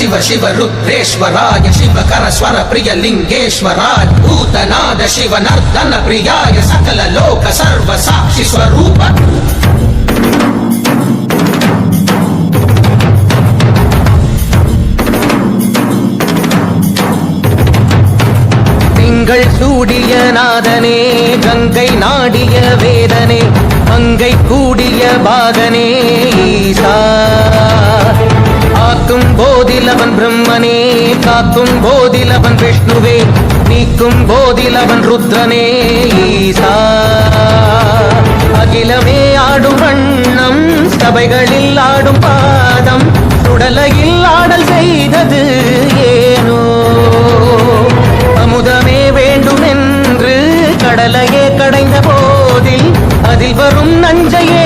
शिव शिव रुद्रेश्वराय शिवकर स्वर प्रिय लिंगेश्वराय भूतनाद शिव नर्दन प्रियाय सकल लोक सर्व साक्षि स्वरूप திங்கள் சூடிய நாதனே கங்கை நாடிய வேதனே மங்கை கூடிய பாகனே ஈசா ஆக்கும் போதிலவன் பிரம்மனே காக்கும் போதிலவன் விஷ்ணுவே நீக்கும் போதிலவன் ருத்ரனே ஈசா அகிலமே ஆடும் வண்ணம் சபைகளில் ஆடும் பாதம் சுடலையில் ஆடல் செய்தது ஏனோ அமுதமே வேண்டும் என்று கடலையே கடைந்த போதில் அதில் வரும் நஞ்சையே